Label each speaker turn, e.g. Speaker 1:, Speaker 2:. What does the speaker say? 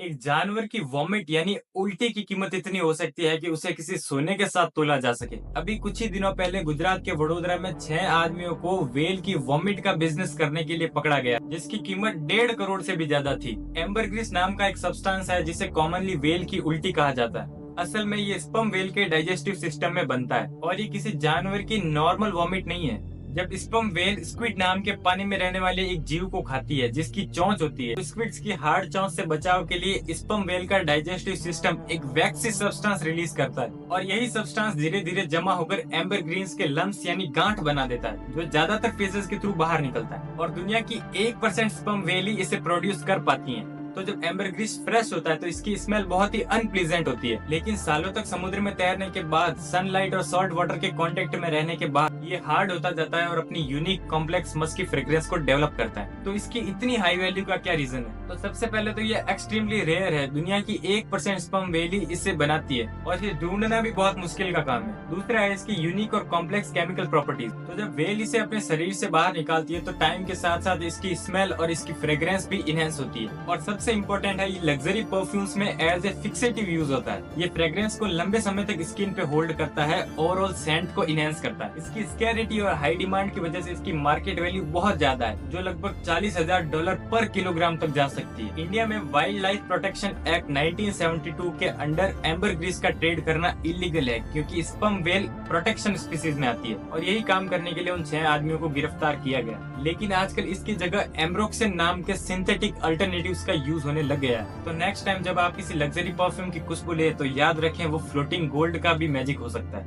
Speaker 1: एक जानवर की वॉमिट यानी उल्टी की कीमत इतनी हो सकती है कि उसे किसी सोने के साथ तोला जा सके। अभी कुछ ही दिनों पहले गुजरात के वडोदरा में 6 आदमियों को वेल की वॉमिट का बिजनेस करने के लिए पकड़ा गया, जिसकी कीमत 1.5 करोड़ से भी ज्यादा थी। एम्बरग्रीस नाम का एक सब्सटेंस है जिसे कॉमनली वेल की उल्टी कहा जाता है। असल में ये स्पर्म वेल के डाइजेस्टिव सिस्टम में बनता है और ये किसी जानवर की नॉर्मल वॉमिट नहीं है। जब स्पर्म वेल स्क्विड नाम के पानी में रहने वाले एक जीव को खाती है जिसकी चोंच होती है, तो स्क्विड्स की हार्ड चोंच से बचाव के लिए स्पर्म वेल का डाइजेस्टिव सिस्टम एक वैक्सी सब्सटेंस रिलीज करता है और यही सब्सटेंस धीरे धीरे जमा होकर एम्बरग्रीन्स के लम्स यानी गांठ बना देता है, जो ज्यादातर फेजेस के थ्रू बाहर निकलता है और दुनिया की 1% स्पर्म वेल ही इसे प्रोड्यूस कर पाती है। तो जब एम्बरग्रीस फ्रेश होता है तो इसकी स्मेल बहुत ही अनप्लीजेंट होती है, लेकिन सालों तक समुद्र में तैरने के बाद, सनलाइट और सॉल्ट वाटर के कांटेक्ट में रहने के बाद ये हार्ड होता जाता है और अपनी यूनिक कॉम्प्लेक्स मस्की फ्रेग्रेंस को डेवलप करता है। तो इसकी इतनी हाई वैल्यू का क्या रीजन है? तो सबसे पहले तो ये एक्सट्रीमली रेयर है, दुनिया की 1% स्पर्म वेल ही इसे बनाती है और ये ढूंढना भी बहुत मुश्किल का काम है। दूसरा है इसकी यूनिक और कॉम्प्लेक्स केमिकल प्रॉपर्टीज। तो जब वेल इसे अपने शरीर से बाहर निकालती है तो टाइम के साथ साथ इसकी स्मेल और इसकी फ्रेग्रेंस भी इनहेंस होती है और सबसे इम्पोर्टेंट है, ये लग्जरी परफ्यूम्स में एज ए फिक्सेटिव यूज होता है। ये फ्रेग्रेंस को लंबे समय तक स्किन पे होल्ड करता है, ओवरऑल सेंट को इनहेंस करता है। इसकी स्कैरिटी और हाई डिमांड की वजह से इसकी मार्केट वैल्यू बहुत ज्यादा है, जो लगभग $40,000 पर किलोग्राम तक जा सकती है। इंडिया में वाइल्ड लाइफ प्रोटेक्शन एक्ट 1972 के अंडर एम्बरग्रीस का ट्रेड करना इलीगल है, क्योंकि स्पर्म वेल प्रोटेक्शन स्पीसीज में आती है और यही काम करने के लिए उन 6 आदमियों को गिरफ्तार किया गया। लेकिन आजकल इसकी जगह एम्ब्रोक्सिन नाम के सिंथेटिक अल्टरनेटिव्स का यूज होने लग गया है। तो नेक्स्ट टाइम जब आप किसी लग्जरी परफ्यूम की खुशबू ले तो याद रखें वो फ्लोटिंग गोल्ड का भी मैजिक हो सकता है।